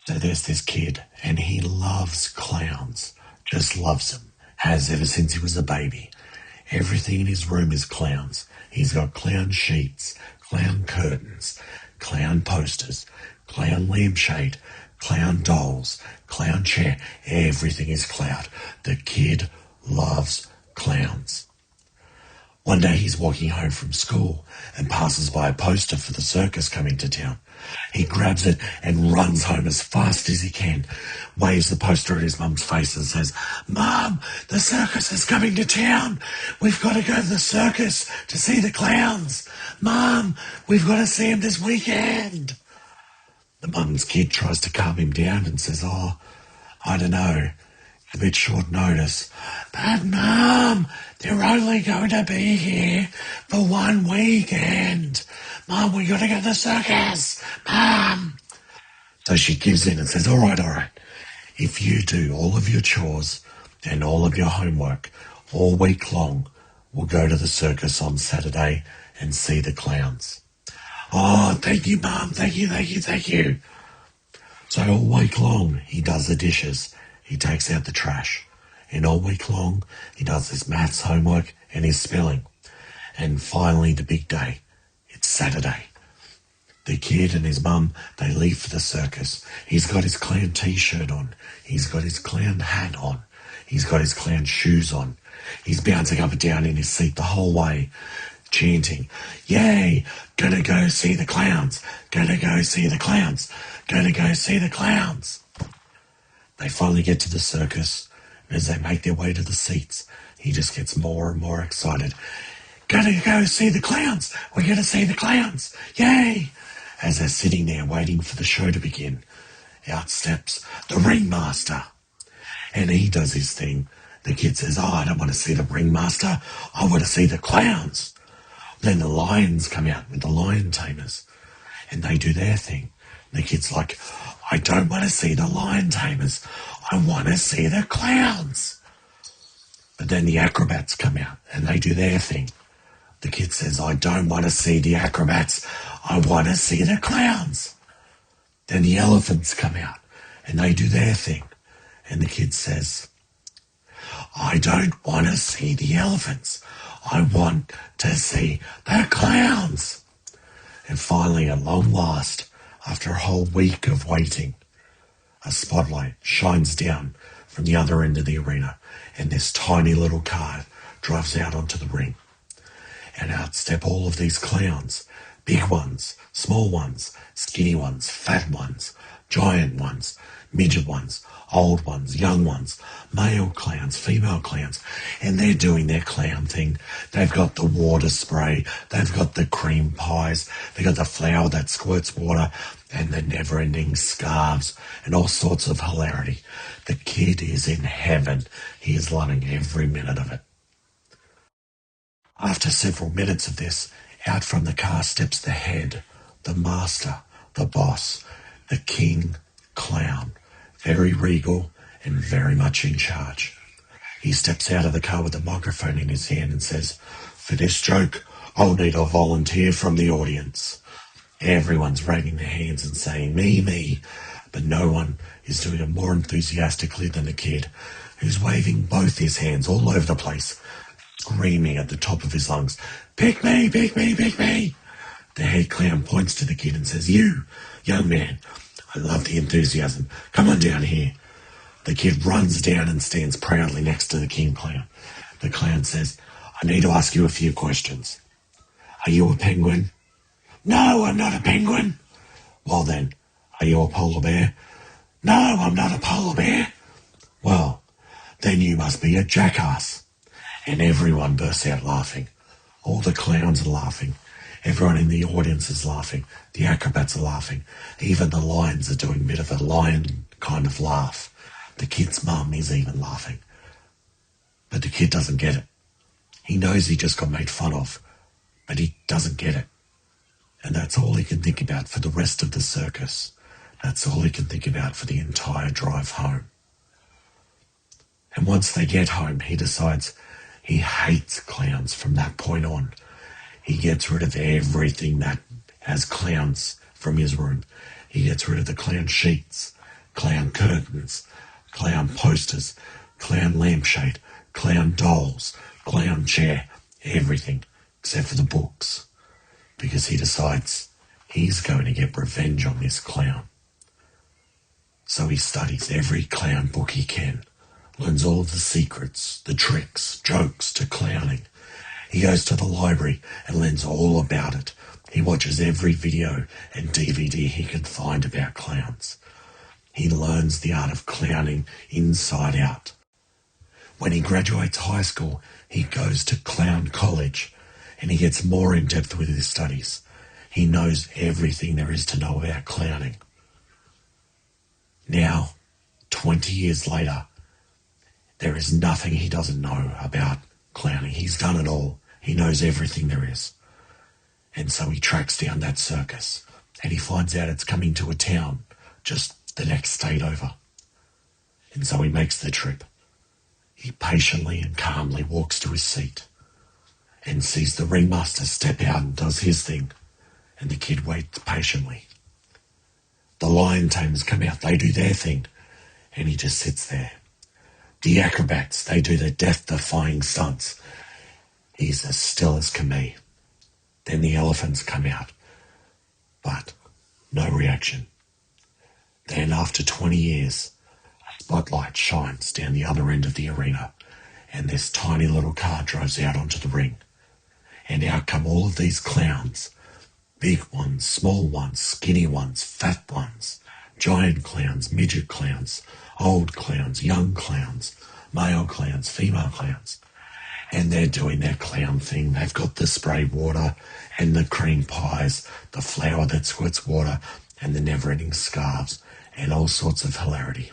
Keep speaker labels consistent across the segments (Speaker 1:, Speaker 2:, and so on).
Speaker 1: So there's this kid, and he loves clowns. Just loves them. Has ever since he was a baby. Everything in his room is clowns. He's got clown sheets, clown curtains, clown posters, clown lampshade, clown dolls, clown chair. Everything is clown. The kid loves clowns. One day he's walking home from school and passes by a poster for the circus coming to town. He grabs it and runs home as fast as he can, waves the poster at his mum's face and says, "Mum, the circus is coming to town. We've got to go to the circus to see the clowns. Mum, we've got to see them this weekend." The mum's kid tries to calm him down and says, "Oh, I don't know. A bit short notice. But Mum, they're only going to be here for 1 weekend. Mum, we got to go to the circus. Mum." So she gives in and says, all right. If you do all of your chores and all of your homework all week long, we'll go to the circus on Saturday and see the clowns. "Oh, thank you, Mum. Thank you. So all week long, he does the dishes. He takes out the trash. And all week long, he does his maths homework and his spelling. And finally, the big day. It's Saturday. The kid and his mum, they leave for the circus. He's got his clown t-shirt on. He's got his clown hat on. He's got his clown shoes on. He's bouncing up and down in his seat the whole way, chanting, "Yay, gonna go see the clowns. Gonna go see the clowns. Gonna go see the clowns." They finally get to the circus, and as they make their way to the seats, he just gets more and more excited. "Gonna go see the clowns! We're gonna see the clowns! Yay!" As they're sitting there waiting for the show to begin, out steps the ringmaster. And he does his thing. The kid says, "Oh, I don't want to see the ringmaster. I want to see the clowns." Then the lions come out with the lion tamers, and they do their thing. The kid's like, "I don't want to see the lion tamers. I want to see the clowns." But then the acrobats come out and they do their thing. The kid says, "I don't want to see the acrobats. I want to see the clowns." Then the elephants come out and they do their thing. And the kid says, "I don't want to see the elephants. I want to see the clowns." And finally, at long last, after a whole week of waiting, a spotlight shines down from the other end of the arena, and this tiny little car drives out onto the ring. And out step all of these clowns, big ones, small ones, skinny ones, fat ones, giant ones, midget ones, old ones, young ones, male clowns, female clowns, and they're doing their clown thing. They've got the water spray, they've got the cream pies, they've got the flower that squirts water, and the never-ending scarves, and all sorts of hilarity. The kid is in heaven. He is loving every minute of it. After several minutes of this, out from the car steps the head, the master, the boss, the king clown, very regal and very much in charge. He steps out of the car with a microphone in his hand and says, "For this joke, I'll need a volunteer from the audience." Everyone's raising their hands and saying, me, but no one is doing it more enthusiastically than the kid, who's waving both his hands all over the place, screaming at the top of his lungs, "Pick me, pick me, pick me." The head clown points to the kid and says, "You, young man, I love the enthusiasm. Come on down here." The kid runs down and stands proudly next to the king clown. The clown says, "I need to ask you a few questions. Are you a penguin?" "No, I'm not a penguin." "Well then, are you a polar bear?" "No, I'm not a polar bear." "Well, then you must be a jackass." And everyone bursts out laughing. All the clowns are laughing. Everyone in the audience is laughing. The acrobats are laughing. Even the lions are doing a bit of a lion kind of laugh. The kid's mum is even laughing. But the kid doesn't get it. He knows he just got made fun of, but he doesn't get it. And that's all he can think about for the rest of the circus. That's all he can think about for the entire drive home. And once they get home, he decides he hates clowns from that point on. He gets rid of everything that has clowns from his room. He gets rid of the clown sheets, clown curtains, clown posters, clown lampshade, clown dolls, clown chair, everything except for the books, because he decides he's going to get revenge on this clown. So he studies every clown book he can, learns all of the secrets, the tricks, jokes to clowning. He goes to the library and learns all about it. He watches every video and DVD he can find about clowns. He learns the art of clowning inside out. When he graduates high school, he goes to clown college and he gets more in depth with his studies. He knows everything there is to know about clowning. Now, 20 years later, there is nothing he doesn't know about clowning. He's done it all. He knows everything there is. And so he tracks down that circus and he finds out it's coming to a town just the next state over. And so he makes the trip. He patiently and calmly walks to his seat and sees the ringmaster step out and does his thing. And the kid waits patiently. The lion tamers come out, they do their thing, and he just sits there. The acrobats, they do their death-defying stunts. He's as still as can be. Then the elephants come out, but no reaction. Then after 20 years, a spotlight shines down the other end of the arena, and this tiny little car drives out onto the ring. And out come all of these clowns. Big ones, small ones, skinny ones, fat ones, giant clowns, midget clowns, old clowns, young clowns, male clowns, female clowns. And they're doing their clown thing. They've got the spray water and the cream pies, the flower that squirts water, and the never-ending scarves, and all sorts of hilarity.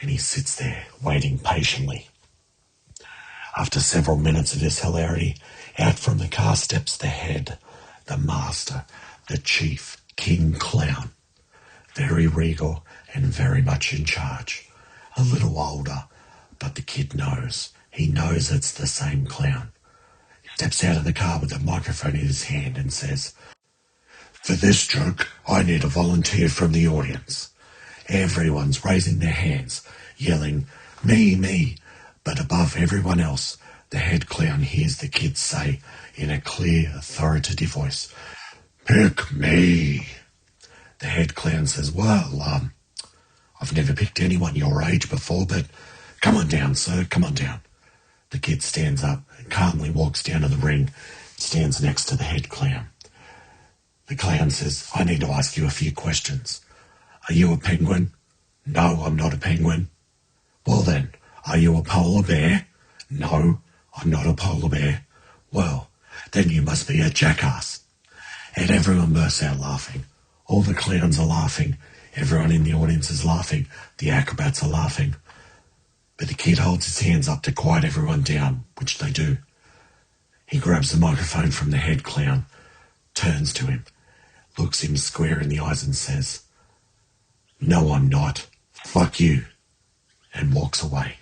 Speaker 1: And he sits there, waiting patiently. After several minutes of this hilarity, out from the car steps the head, the master, the chief, King Clown. Very regal and very much in charge. A little older, but the kid knows. He knows it's the same clown. He steps out of the car with a microphone in his hand and says, "For this joke, I need a volunteer from the audience." Everyone's raising their hands, yelling, "Me, me." But above everyone else, the head clown hears the kid say in a clear, authoritative voice, "Pick me." The head clown says, "Well, I've never picked anyone your age before, but come on down, sir, come on down." The kid stands up and calmly walks down to the ring, stands next to the head clown. The clown says, "I need to ask you a few questions. Are you a penguin?" "No, I'm not a penguin." "Well then, are you a polar bear?" "No, I'm not a polar bear." "Well, then you must be a jackass." And everyone bursts out laughing. All the clowns are laughing. Everyone in the audience is laughing. The acrobats are laughing. But the kid holds his hands up to quiet everyone down, which they do. He grabs the microphone from the head clown, turns to him, looks him square in the eyes and says, "No, I'm not. Fuck you," and walks away.